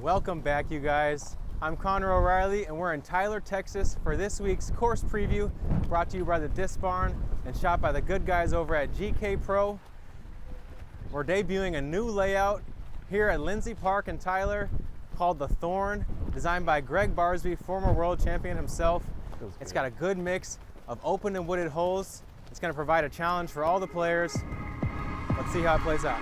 Welcome back, you guys. I'm Connor O'Reilly, and we're in Tyler, Texas for this week's course preview, brought to you by the Disc Barn and shot by the good guys over at GK Pro. We're debuting a new layout here at Lindsay Park in Tyler called the Thorn, designed by Greg Barsby, former world champion himself. It's got a good mix of open and wooded holes. It's going to provide a challenge for all the players. Let's see how it plays out.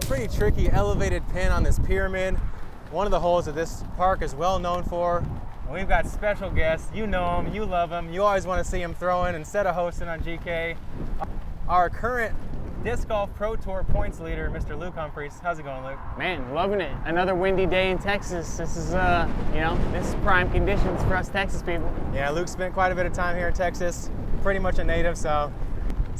Pretty tricky elevated pin on this pyramid. One of the holes that this park is well known for. And we've got special guests. You know them, you love them. You always want to see them throwing instead of hosting on GK. Our current Disc Golf Pro Tour points leader, Mr. Luke Humphreys. How's it going, Luke? Man, loving it. Another windy day in Texas. This is, this is prime conditions for us Texas people. Yeah, Luke spent quite a bit of time here in Texas. Pretty much a native, so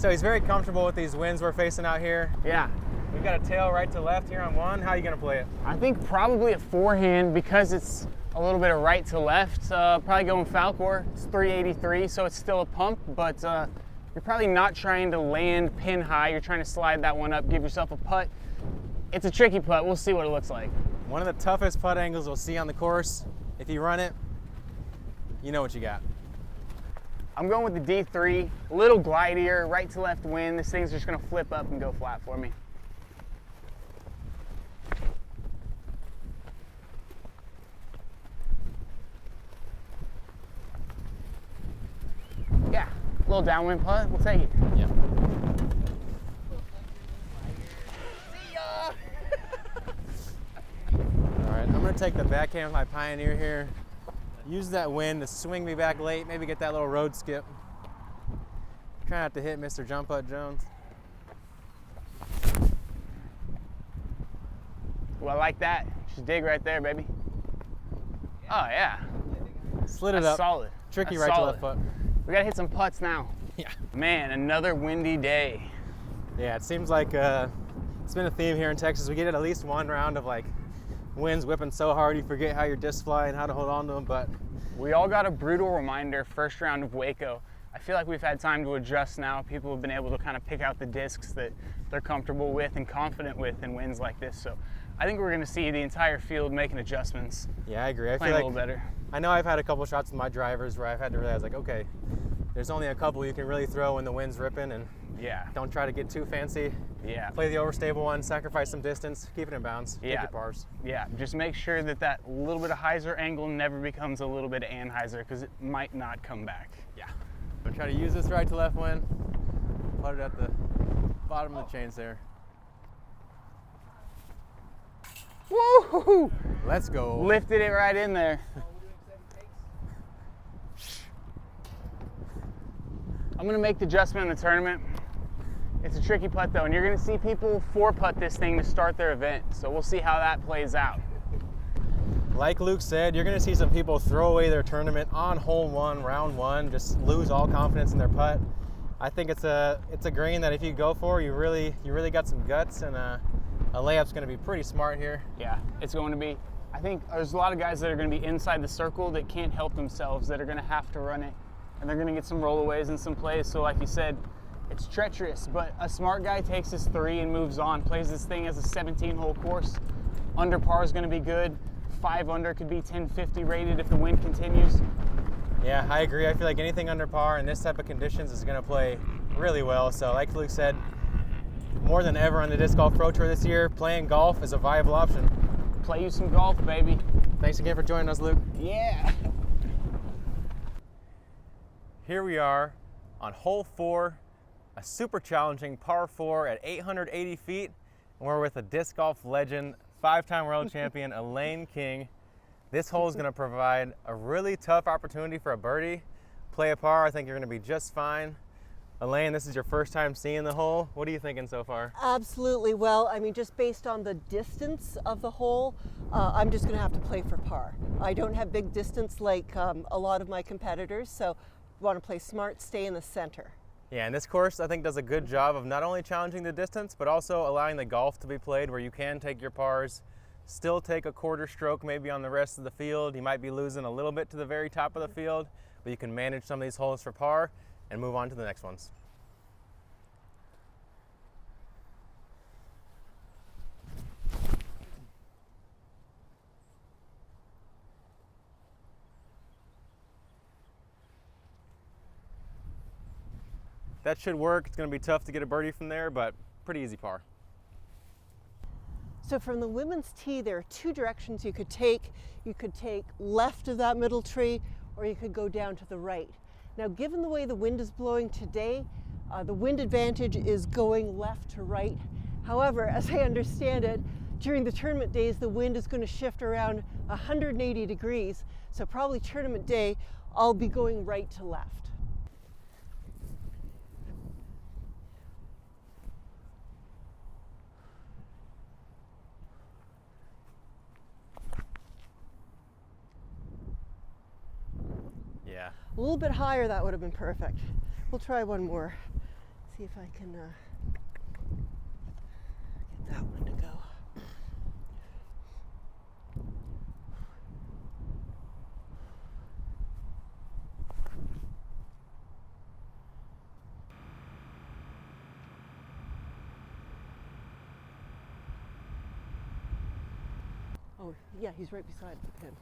he's very comfortable with these winds we're facing out here. Yeah. We've got a tail right to left here on one. How are you going to play it? I think probably a forehand because it's a little bit of right to left. Probably going Falcor. It's 383, so it's still a pump, but you're probably not trying to land pin high. You're trying to slide that one up, give yourself a putt. It's a tricky putt. We'll see what it looks like. One of the toughest putt angles we'll see on the course. If you run it, you know what you got. I'm going with the D3, a little glidier, right to left wind. This thing's just going to flip up and go flat for me. Yeah, a little downwind putt, we'll take it. Yeah. See ya! All right, I'm gonna take the backhand with my Pioneer here. Use that wind to swing me back late, maybe get that little road skip. Try not to hit Mr. Jump Putt Jones. Well, I like that. Just dig right there, baby. Oh, yeah. Slid it That's up. Solid. Tricky That's right solid. to left foot. We gotta hit some putts now. Yeah. Man, another windy day. Yeah, it seems like it's been a theme here in Texas. We get at least one round of like winds whipping so hard you forget how your discs fly and how to hold on to them, but we all got a brutal reminder first round of Waco. I feel like we've had time to adjust now. People have been able to kind of pick out the discs that they're comfortable with and confident with in winds like this. So I think we're going to see the entire field making adjustments. yeah, I agree. I Playing feel a like little better. I know I've had a couple shots with my drivers where I've had to realize like, okay, there's only a couple you can really throw when the wind's ripping, and Yeah. don't try to get too fancy. Yeah. Play the overstable one, sacrifice some distance, keep it in bounds, Yeah. take your pars. Yeah. Just make sure that that little bit of hyzer angle never becomes a little bit of anhyzer because it might not come back. Yeah. But try to use this right to left wind. Put it at the bottom of the chains there. Woo! Let's go. Lifted it right in there. I'm gonna make the adjustment in the tournament. It's a tricky putt though, and you're gonna see people 4-putt this thing to start their event. So we'll see how that plays out. Like Luke said, you're gonna see some people throw away their tournament on hole one, round one, just lose all confidence in their putt. I think it's a green that if you go for, you really got some guts, and a layup's gonna be pretty smart here. Yeah, it's going to be. I think there's a lot of guys that are gonna be inside the circle that can't help themselves, that are gonna have to run it, and they're gonna get some rollaways and some plays. So like you said, it's treacherous, but a smart guy takes his 3 and moves on, plays this thing as a 17-hole course. Under par is gonna be good. 5 under could be 1050 rated if the wind continues. Yeah, I agree. I feel like anything under par in this type of conditions is going to play really well. So like Luke said, more than ever on the Disc Golf Pro Tour this year, playing golf is a viable option. Play you some golf, baby. Thanks again for joining us, Luke. Yeah. Here we are on hole 4, a super challenging par 4 at 880 feet. And we're with a disc golf legend, 5-time world champion Elaine King. This hole is going to provide a really tough opportunity for a birdie. Play a par, I think you're going to be just fine. Elaine, this is your first time seeing the hole. What are you thinking so far? Absolutely. Well, I mean, just based on the distance of the hole, I'm just going to have to play for par. I don't have big distance like a lot of my competitors, so want to play smart, stay in the center. Yeah, and this course I think does a good job of not only challenging the distance, but also allowing the golf to be played where you can take your pars, still take a quarter stroke maybe on the rest of the field. You might be losing a little bit to the very top of the field, but you can manage some of these holes for par and move on to the next ones. That should work. It's going to be tough to get a birdie from there, but pretty easy par. So from the women's tee, there are two directions you could take. You could take left of that middle tree, or you could go down to the right. Now, given the way the wind is blowing today, the wind advantage is going left to right. However, as I understand it, during the tournament days, the wind is going to shift around 180 degrees. So probably tournament day, I'll be going right to left. Yeah. A little bit higher, that would have been perfect. We'll try one more. See if I can get that one to go. Oh, yeah, he's right beside the pin.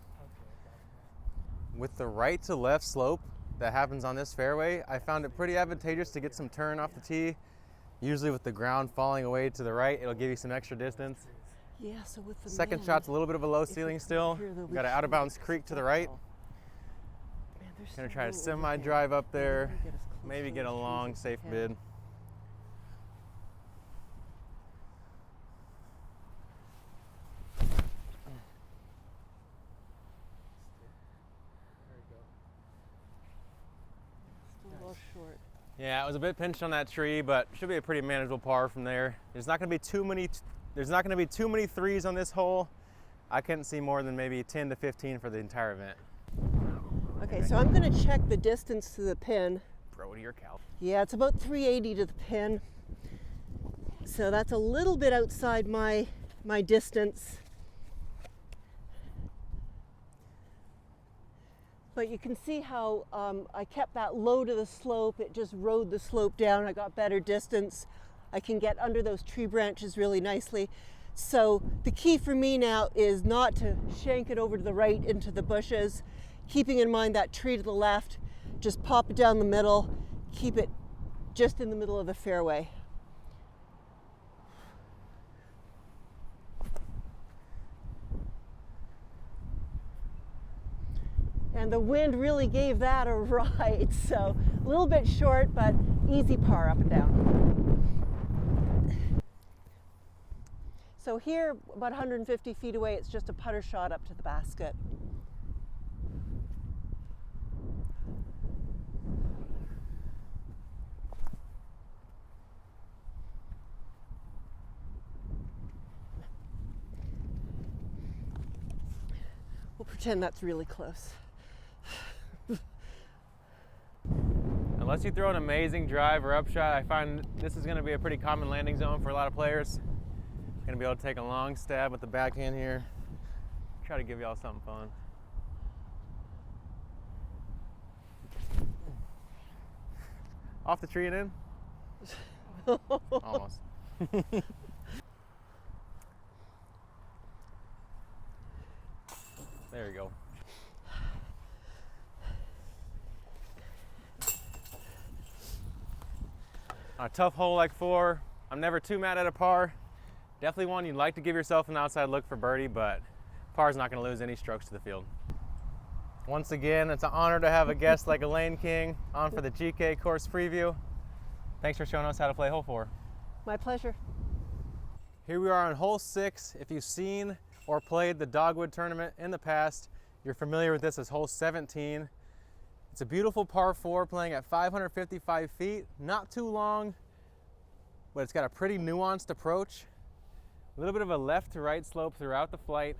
With the right to left slope that happens on this fairway, I found it pretty advantageous to get some turn off the tee. Usually with the ground falling away to the right, it'll give you some extra distance. Yeah, so with the Second man, shot's a little bit of a low if we ceiling come still. here, they'll be Got an out of bounds creek to the right. Man, there's Gonna so try to low semi overhang. drive up Yeah, there, we'll get as close maybe to get a those trees long as we safe can. bid. Still a little short. Yeah, it was a bit pinched on that tree, but should be a pretty manageable par from there. There's not going to be too many threes on this hole. I couldn't see more than maybe 10 to 15 for the entire event. Okay, so I'm going to check the distance to the pin. Bro to your cow. Yeah, it's about 380 to the pin. So that's a little bit outside my distance. But you can see how I kept that low to the slope. It just rode the slope down. I got better distance. I can get under those tree branches really nicely. So the key for me now is not to shank it over to the right into the bushes, keeping in mind that tree to the left, just pop it down the middle, keep it just in the middle of the fairway. And the wind really gave that a ride, so a little bit short, but easy par up and down. So here, about 150 feet away, it's just a putter shot up to the basket. We'll pretend that's really close. Unless you throw an amazing drive or upshot, I find this is going to be a pretty common landing zone for a lot of players. Going to be able to take a long stab with the backhand here. Try to give y'all something fun. Off the tree and in? Almost. There you go. On a tough hole like 4, I'm never too mad at a par. Definitely one you'd like to give yourself an outside look for birdie, but par's not going to lose any strokes to the field. Once again, it's an honor to have a guest like Elaine King on for the GK course preview. Thanks for showing us how to play hole 4. My pleasure. Here we are on hole 6. If you've seen or played the Dogwood tournament in the past, you're familiar with this as hole 17. It's a beautiful par 4 playing at 555 feet, not too long, but it's got a pretty nuanced approach. A little bit of a left to right slope throughout the flight.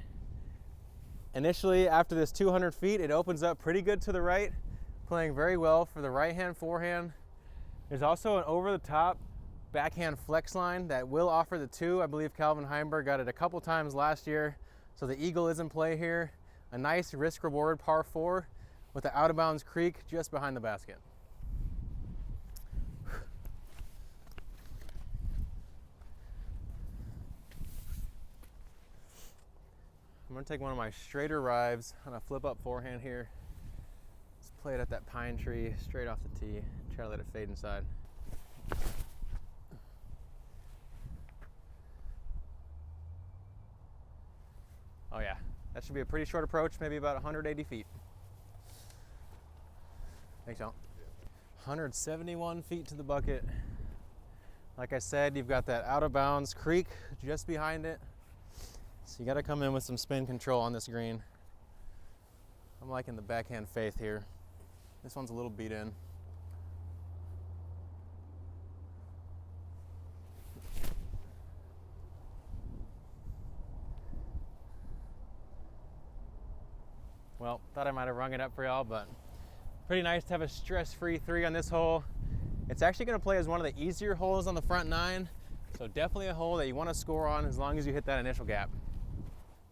Initially, after this 200 feet, it opens up pretty good to the right, playing very well for the right hand forehand. There's also an over-the-top backhand flex line that will offer the 2. I believe Calvin Heimberg got it a couple times last year. So the eagle is in play here. A nice risk-reward par 4 with the out-of-bounds creek just behind the basket. I'm gonna take one of my straighter rives on a flip-up forehand here. Just play it at that pine tree, straight off the tee. Try to let it fade inside. Oh yeah, that should be a pretty short approach, maybe about 180 feet. Thanks, John. 171 feet to the bucket. Like I said, you've got that out-of-bounds creek just behind it. So you got to come in with some spin control on this green. I'm liking the backhand faith here. This one's a little beat in. Well, thought I might have rung it up for y'all, but pretty nice to have a stress-free 3 on this hole. It's actually going to play as one of the easier holes on the front 9, so definitely a hole that you want to score on as long as you hit that initial gap.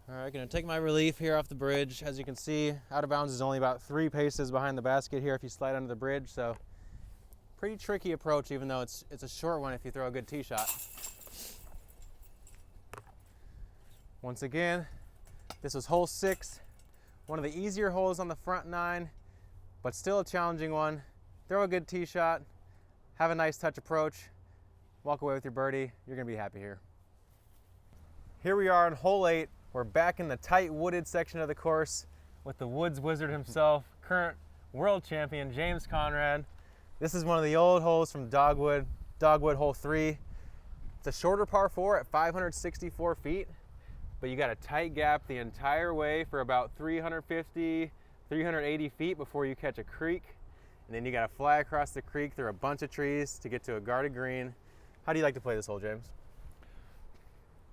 All right, gonna take my relief here off the bridge. As you can see, out of bounds is only about 3 paces behind the basket here if you slide under the bridge, so pretty tricky approach, even though it's a short one if you throw a good tee shot. Once again, this was hole 6, one of the easier holes on the front 9, but still a challenging one. Throw a good tee shot, have a nice touch approach, walk away with your birdie. You're gonna be happy here. Here we are on hole 8. We're back in the tight wooded section of the course with the woods wizard himself, current world champion James Conrad. This is one of the old holes from Dogwood hole 3. It's a shorter par 4 at 564 feet, but you got a tight gap the entire way for about 350, 380 feet before you catch a creek. And then you got to fly across the creek through a bunch of trees to get to a guarded green. How do you like to play this hole, James?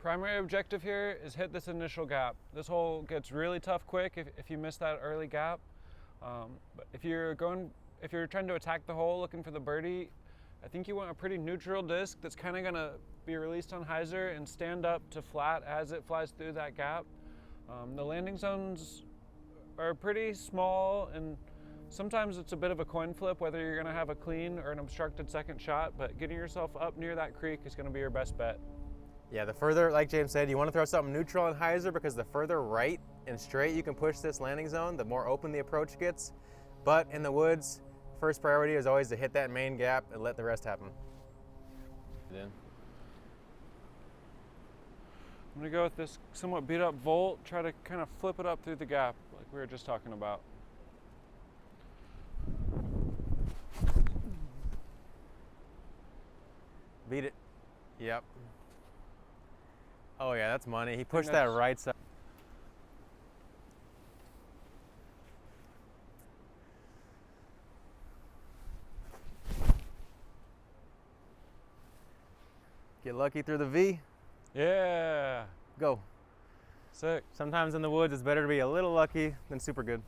Primary objective here is hit this initial gap. This hole gets really tough quick if you miss that early gap. But if you're trying to attack the hole looking for the birdie, I think you want a pretty neutral disc that's kind of gonna be released on hyzer and stand up to flat as it flies through that gap. The landing zones are pretty small, and sometimes it's a bit of a coin flip whether you're gonna have a clean or an obstructed second shot, but getting yourself up near that creek is gonna be your best bet. Yeah, the further, like James said, you want to throw something neutral and hyzer because the further right and straight you can push this landing zone, the more open the approach gets. But in the woods, first priority is always to hit that main gap and let the rest happen. I'm gonna go with this somewhat beat up volt, try to kind of flip it up through the gap like we were just talking about. Beat it. Yep. Oh yeah, that's money. He pushed that right side. Get lucky through the V. Yeah. Go. Sick. Sometimes in the woods it's better to be a little lucky than super good.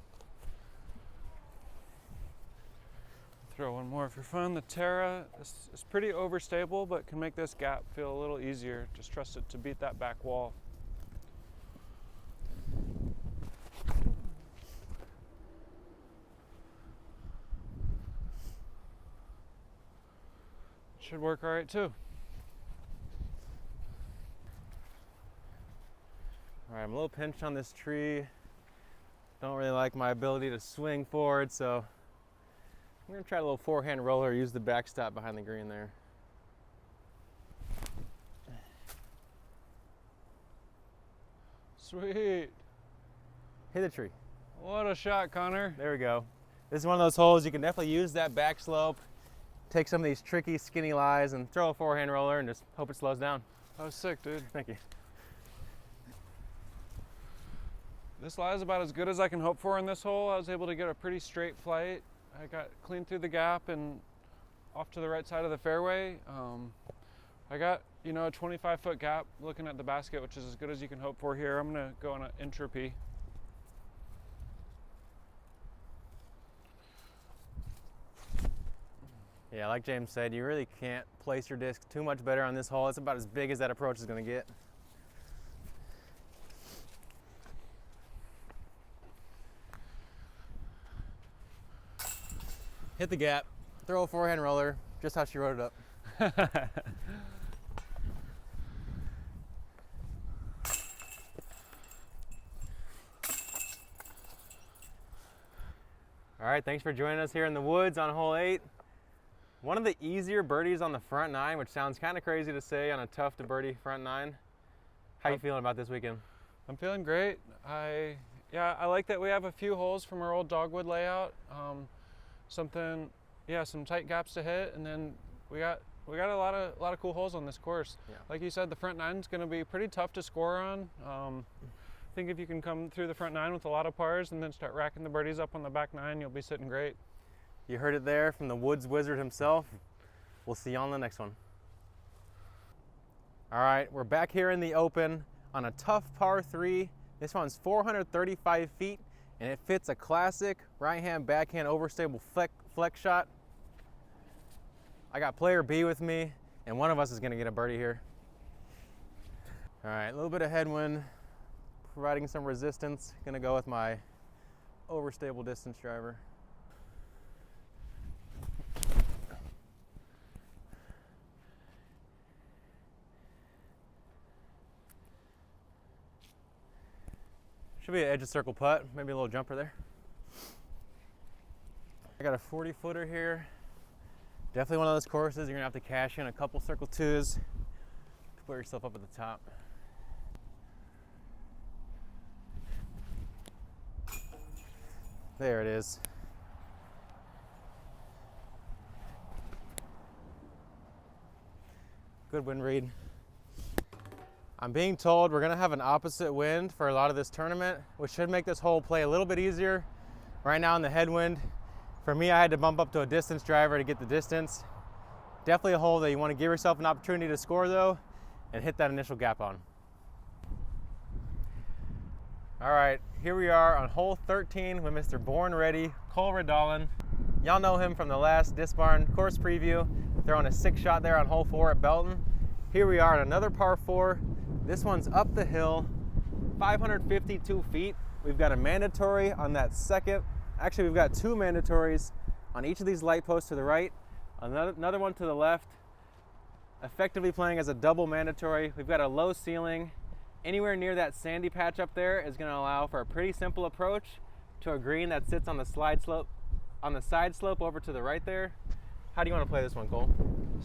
Throw one more for fun. The Terra is pretty overstable, but can make this gap feel a little easier. Just trust it to beat that back wall. Should work all right too. All right, I'm a little pinched on this tree. Don't really like my ability to swing forward, so I'm gonna try a little forehand roller, use the backstop behind the green there. Sweet. Hit the tree. What a shot, Connor. There we go. This is one of those holes you can definitely use that back slope, take some of these tricky skinny lies and throw a forehand roller and just hope it slows down. That was sick, dude. Thank you. This lie is about as good as I can hope for in this hole. I was able to get a pretty straight flight. I got clean through the gap and off to the right side of the fairway. I got, a 25-foot gap looking at the basket, which is as good as you can hope for here. I'm gonna go on an entropy. Yeah, like James said, you really can't place your disc too much better on this hole. It's about as big as that approach is going to get. Hit the gap, throw a forehand roller, just how she wrote it up. All right, thanks for joining us here in the woods on hole 8. One of the easier birdies on the front 9, which sounds kind of crazy to say on a tough to birdie front 9. How you feeling about this weekend? I'm feeling great. I like that we have a few holes from our old dogwood layout. Some tight gaps to hit, and then we got a lot of cool holes on this course. Yeah. Like you said, the front 9 is going to be pretty tough to score on. I think if you can come through the front 9 with a lot of pars and then start racking the birdies up on the back 9, you'll be sitting great. You heard it there from the woods wizard himself. We'll see you on the next one. All right, we're back here in the open on a tough par 3. This one's 435 feet, and it fits a classic right-hand backhand overstable flex shot. I got player B with me, and one of us is gonna get a birdie here. All right, a little bit of headwind, providing some resistance. Gonna go with my overstable distance driver. Should be an edge of circle putt, maybe a little jumper there. I got a 40-footer here. Definitely one of those courses you're gonna have to cash in a couple circle 2s to put yourself up at the top. There it is. Good wind read. I'm being told we're gonna have an opposite wind for a lot of this tournament, which should make this hole play a little bit easier. Right now in the headwind, for me, I had to bump up to a distance driver to get the distance. Definitely a hole that you wanna give yourself an opportunity to score though, and hit that initial gap on. All right, here we are on hole 13 with Mr. Born Ready, Cole Redolin. Y'all know him from the last Disc Barn course preview, throwing a 6-shot there on hole 4 at Belton. Here we are on another par 4. This one's up the hill, 552 feet. We've got a mandatory on that second. Actually, we've got 2 mandatories on each of these light posts to the right, another one to the left, effectively playing as a double mandatory. We've got a low ceiling. Anywhere near that sandy patch up there is going to allow for a pretty simple approach to a green that sits on the side slope over to the right there. How do you want to play this one, Cole?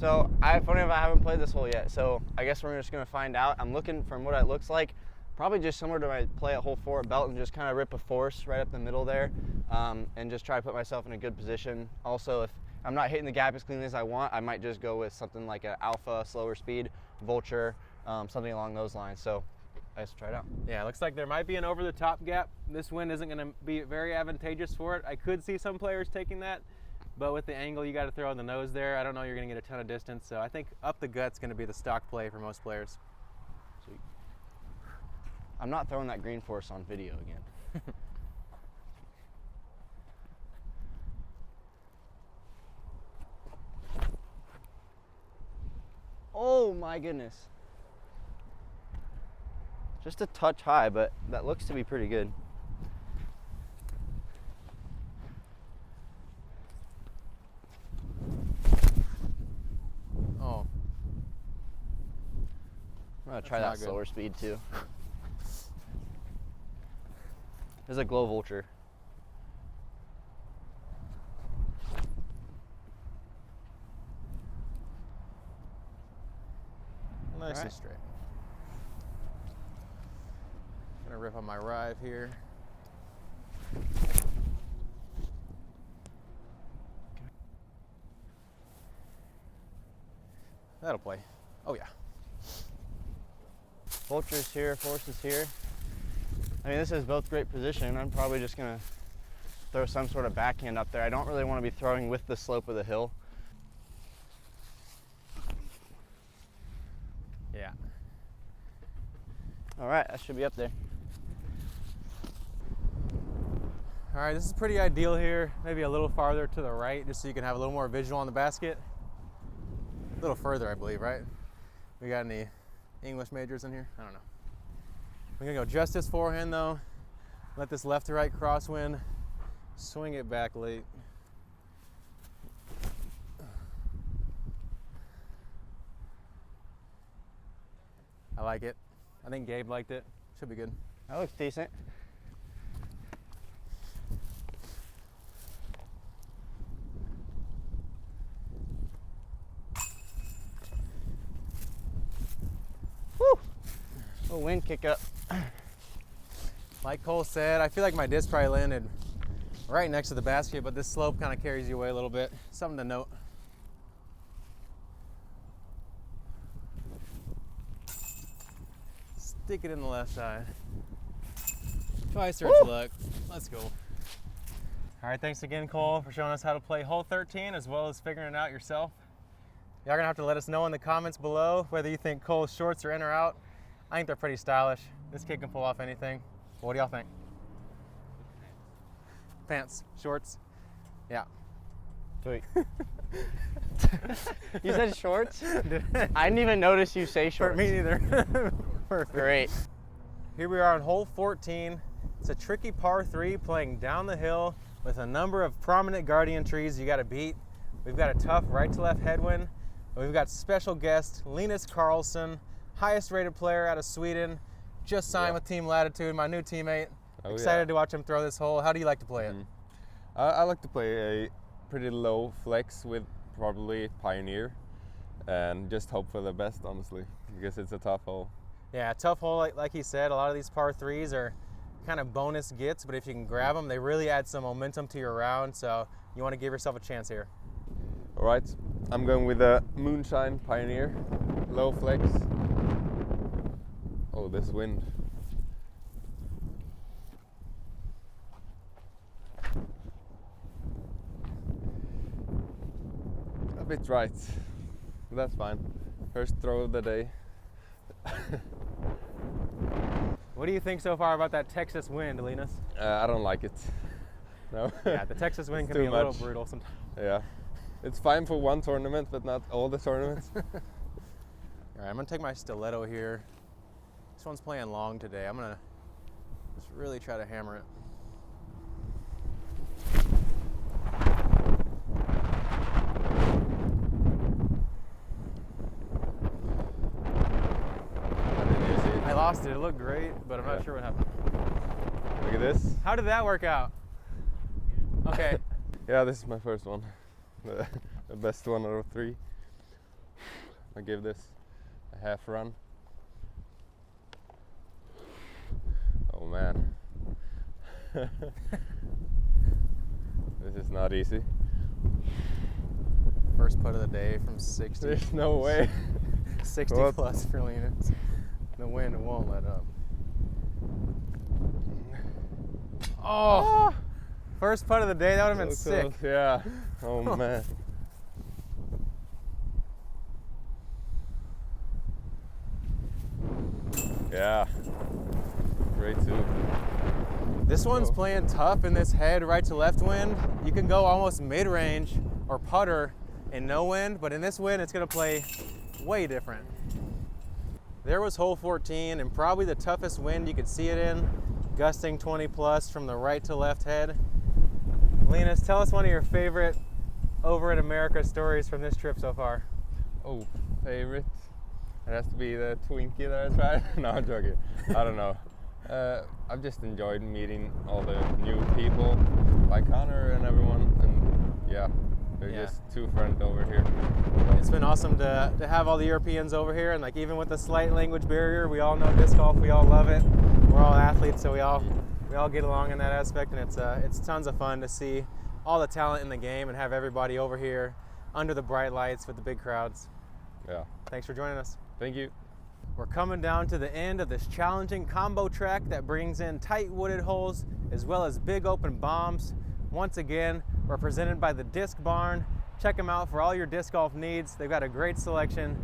So funny enough, I haven't played this hole yet, so I guess we're just going to find out. I'm looking from what it looks like, probably just similar to my play at hole 4 at Belton, just kind of rip a force right up the middle there, and just try to put myself in a good position. Also, if I'm not hitting the gap as cleanly as I want, I might just go with something like an alpha, slower speed, vulture, something along those lines. So let's try it out. Yeah, it looks like there might be an over-the-top gap. This wind isn't going to be very advantageous for it. I could see some players taking that, but with the angle you got to throw in the nose there, I don't know you're going to get a ton of distance. So I think up the gut's going to be the stock play for most players. Sweet. I'm not throwing that green force on video again. Oh my goodness. Just a touch high, but that looks to be pretty good. Oh. I'm gonna try That's that not slower speed too. There's a glow vulture. Nice All and right. straight. Gonna rip on my rive here. That'll play. Oh yeah. Vulture's here, force is here. I mean, this is both great position. I'm probably just gonna throw some sort of backhand up there. I don't really want to be throwing with the slope of the hill. Yeah. All right, that should be up there. All right, this is pretty ideal here. Maybe a little farther to the right, just so you can have a little more visual on the basket. A little further, I believe, right? We got any English majors in here? I don't know. We're gonna go just this forehand though. Let this left to right crosswind swing it back late. I like it. I think Gabe liked it. Should be good. That looks decent. Woo! A little wind kick up. Like Cole said, I feel like my disc probably landed right next to the basket, but this slope kind of carries you away a little bit. Something to note. Stick it in the left side. Twice or it's luck. Let's go. All right, thanks again, Cole, for showing us how to play hole 13 as well as figuring it out yourself. Y'all gonna have to let us know in the comments below whether you think Cole's shorts are in or out. I think they're pretty stylish. This kid can pull off anything. What do y'all think? Pants, shorts, yeah. Sweet. You said shorts? I didn't even notice you say shorts. Me neither. Perfect. Great. Here we are on hole 14. It's a tricky par 3 playing down the hill with a number of prominent guardian trees you got to beat. We've got a tough right to left headwind. We've got special guest Linus Karlsson, highest rated player out of Sweden, just signed with Team Latitude, my new teammate. Excited to watch him throw this hole. How do you like to play it? I like to play a pretty low flex with probably Pioneer and just hope for the best, honestly, because it's a tough hole. Yeah, tough hole, like he said. A lot of these par 3s are kind of bonus gets, but if you can grab them, they really add some momentum to your round, so you want to give yourself a chance here. All right, I'm going with a Moonshine Pioneer, low flex. Oh, this wind. A bit right, but that's fine. First throw of the day. What do you think so far about that Texas wind, Linus? I don't like it. No. Yeah, the Texas wind It's can be too a little much. brutal sometimes. Yeah, it's fine for one tournament, but not all the tournaments. All right, I'm gonna take my stiletto here. This one's playing long today. I'm gonna just really try to hammer it. I lost it. It looked great, but I'm not sure what happened. Look at this. How did that work out? Okay. Yeah, this is my first one. The best one out of 3. I give this a half run. Oh man. This is not easy. First putt of the day from 60. There's no way. 60 What? plus for Linus. The wind won't let up. Oh! First putt of the day, that would have been So sick. close, yeah. Oh man. Yeah. Great too. This one's Oh. playing tough in this head right to left wind. You can go almost mid-range or putter in no wind, but in this wind it's gonna play way different. There was hole 14 and probably the toughest wind you could see it in, gusting 20 plus from the right to left head. Linus, tell us one of your favorite over in America stories from this trip so far. Oh, favorite? It has to be the Twinkie that I tried. No, I'm joking. I don't know. I've just enjoyed meeting all the new people, like Connor and everyone, and yeah, they're just too friendly over here. It's been awesome to have all the Europeans over here, and like even with the slight language barrier, we all know disc golf, we all love it. We're all athletes, so we all get along in that aspect, and it's tons of fun to see all the talent in the game and have everybody over here under the bright lights with the big crowds. Yeah. Thanks for joining us. Thank you. We're coming down to the end of this challenging combo track that brings in tight wooded holes as well as big open bombs. Once again, we're presented by the Disc Barn. Check them out for all your disc golf needs. They've got a great selection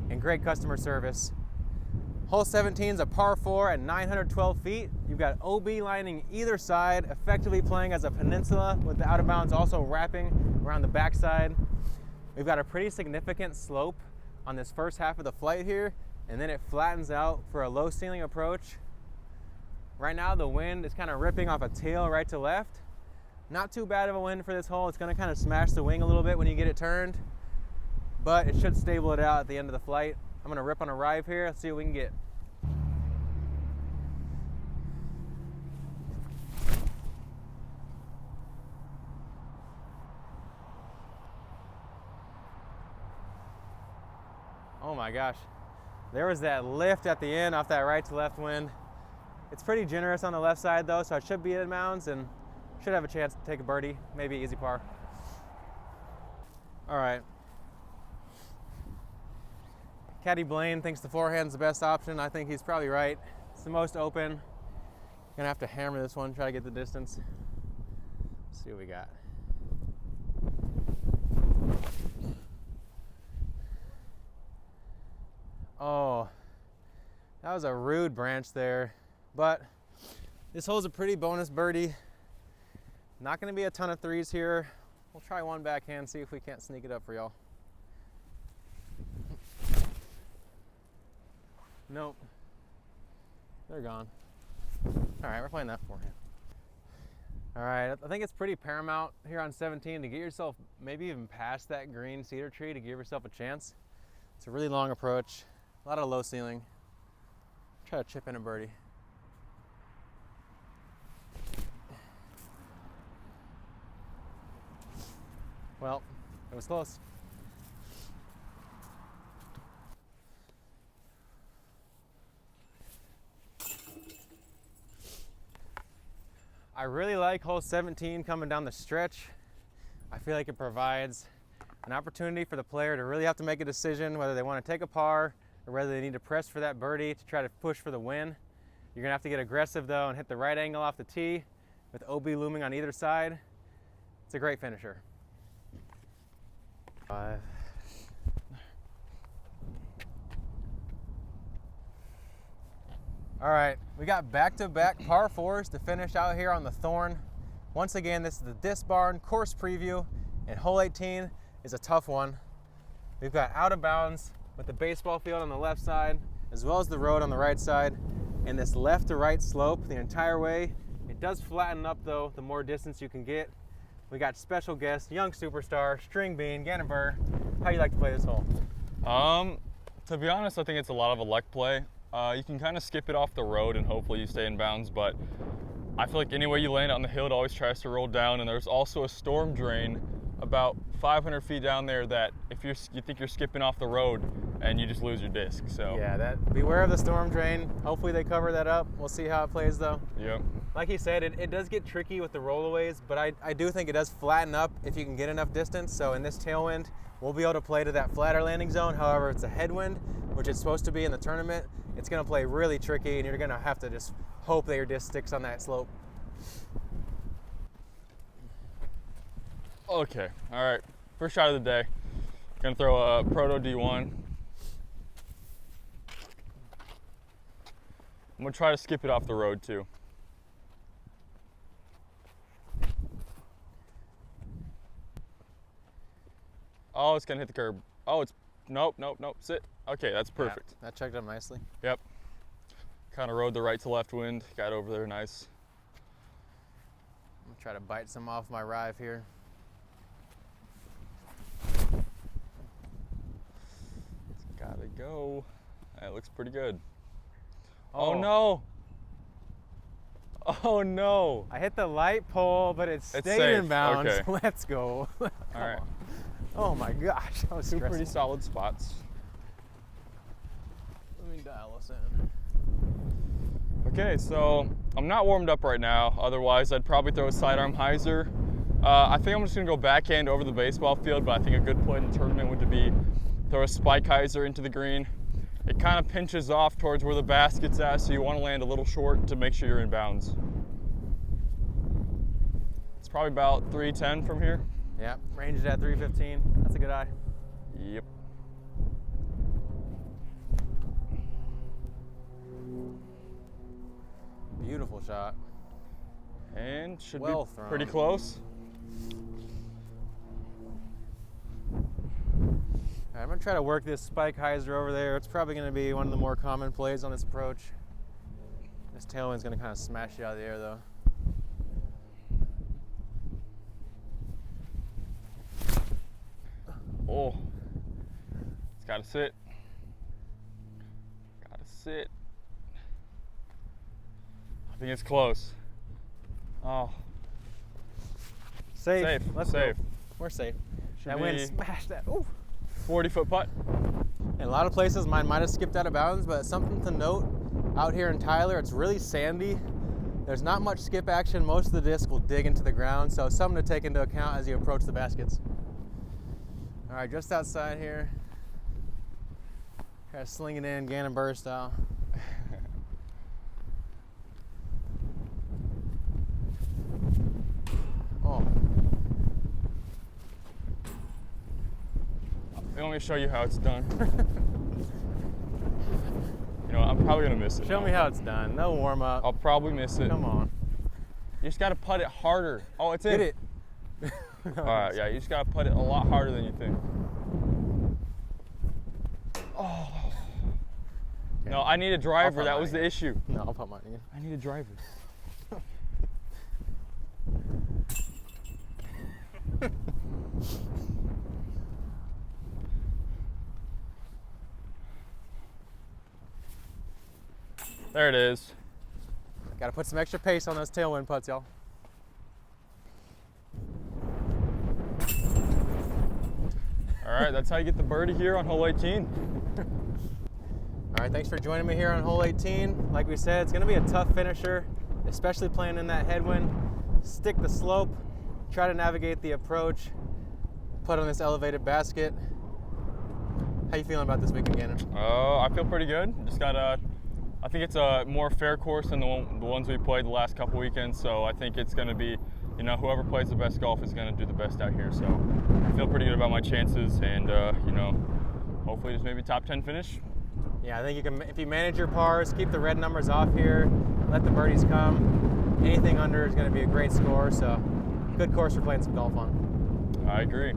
and great customer service. Hole 17 is a par 4 at 912 feet. You've got OB lining either side, effectively playing as a peninsula with the out of bounds also wrapping around the backside. We've got a pretty significant slope on this first half of the flight here, and then it flattens out for a low ceiling approach. Right now the wind is kind of ripping off a tail right to left. Not too bad of a wind for this hole. It's going to kind of smash the wing a little bit when you get it turned, but it should stable it out at the end of the flight. I'm going to rip on a rive here. Let's see what we can get. Oh my gosh. There was that lift at the end off that right to left wind. It's pretty generous on the left side though, so I should be in bounds and should have a chance to take a birdie, maybe easy par. All right. Caddy Blaine thinks the forehand's the best option. I think he's probably right. It's the most open. Gonna have to hammer this one, try to get the distance. Let's see what we got. Oh, that was a rude branch there, but this hole's a pretty bonus birdie. Not gonna be a ton of threes here. We'll try one backhand, see if we can't sneak it up for y'all. Nope, they're gone. All right, we're playing that forehand. All right, I think it's pretty paramount here on 17 to get yourself maybe even past that green cedar tree to give yourself a chance. It's a really long approach, a lot of low ceiling. Try to chip in a birdie. Well, it was close. I really like hole 17 coming down the stretch. I feel like it provides an opportunity for the player to really have to make a decision whether they want to take a par or whether they need to press for that birdie to try to push for the win. You're gonna have to get aggressive though and hit the right angle off the tee with OB looming on either side. It's a great finisher. 5. All right, we got back-to-back par 4s to finish out here on the Thorn. Once again, this is the Disc Barn course preview, and hole 18 is a tough one. We've got out of bounds with the baseball field on the left side, as well as the road on the right side, and this left to right slope the entire way. It does flatten up though, the more distance you can get. We got special guest, young superstar, String Bean, Gannon Burr. How you like to play this hole? To be honest, I think it's a lot of a luck play. You can kind of skip it off the road and hopefully you stay in bounds, but I feel like any way you land on the hill, it always tries to roll down, and there's also a storm drain about 500 feet down there that if you think you're skipping off the road and you just lose your disc. So yeah, beware of the storm drain. Hopefully they cover that up. We'll see how it plays though. Yep. Like he said, it does get tricky with the rollaways, but I do think it does flatten up if you can get enough distance. So in this tailwind, we'll be able to play to that flatter landing zone. However, it's a headwind, which it's supposed to be in the tournament. It's gonna play really tricky and you're gonna have to just hope that your disc sticks on that slope. Okay, all right. First shot of the day. Gonna throw a Proto D1. I'm gonna try to skip it off the road too. Oh, it's gonna hit the curb. Oh, it's, nope, sit. Okay, that's perfect. Yeah, that checked up nicely. Yep. Kind of rode the right to left wind, got over there nice. I'm gonna try to bite some off my rive here. It's gotta go. That looks pretty good. Oh. Oh no! Oh no! I hit the light pole, but it stayed safe. in bounds. Okay. Let's go. All right. Oh my gosh, that was Two stressful. pretty solid spots. Let me dial us in. Okay, so I'm not warmed up right now. Otherwise, I'd probably throw a sidearm hyzer. I think I'm just gonna go backhand over the baseball field, but I think a good play in the tournament would be throw a spike hyzer into the green. It kind of pinches off towards where the basket's at, so you want to land a little short to make sure you're in bounds. It's probably about 310 from here. Yeah, range is at 315. That's a good eye. Yep. Beautiful shot. And should Well be thrown. pretty close. All right, I'm gonna try to work this spike hyzer over there. It's probably gonna be one of the more common plays on this approach. This tailwind's gonna kind of smash you out of the air though. Oh, it's gotta sit. Gotta sit. I think it's close. Oh, Safe. safe. Let's safe. go. We're safe. Should That wind be smashed that. Ooh. 40-foot putt. In a lot of places, mine might have skipped out of bounds, but something to note out here in Tyler, it's really sandy. There's not much skip action. Most of the disc will dig into the ground, so something to take into account as you approach the baskets. All right, just outside here. Kind of slinging in Gannon Burr style. Oh, Let me show you how it's done. You know, I'm probably gonna miss it. show now. me how it's done. No warm up. I'll probably miss it. Come on. You just gotta putt it harder. Oh, it's in. Get it. All right, yeah, you just gotta putt it a lot harder than you think. Oh. No, I need a driver. putt That mine was the again. issue. No, I'll put mine again. I need a driver. There it is. Got to put some extra pace on those tailwind putts, y'all. All right, that's how you get the birdie here on hole 18. All right, thanks for joining me here on hole 18. Like we said, it's gonna be a tough finisher, especially playing in that headwind. Stick the slope, try to navigate the approach, put on this elevated basket. How you feeling about this weekend, Gannon? Oh, I feel pretty good. Just got I think it's a more fair course than the ones we played the last couple weekends. So I think it's going to be, you know, whoever plays the best golf is going to do the best out here. So I feel pretty good about my chances, and you know, hopefully just maybe top 10 finish. Yeah, I think you can, if you manage your pars, keep the red numbers off here, let the birdies come. Anything under is going to be a great score. So good course for playing some golf on. I agree.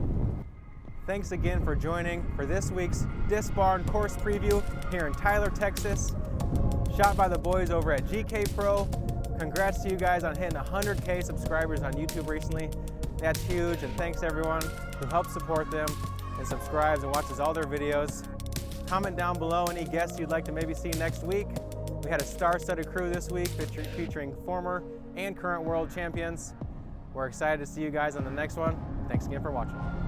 Thanks again for joining for this week's Disc Barn course preview here in Tyler, Texas. Shot by the boys over at GK Pro. Congrats to you guys on hitting 100K subscribers on YouTube recently. That's huge, and thanks to everyone who helps support them and subscribes and watches all their videos. Comment down below any guests you'd like to maybe see next week. We had a star-studded crew this week featuring former and current world champions. We're excited to see you guys on the next one. Thanks again for watching.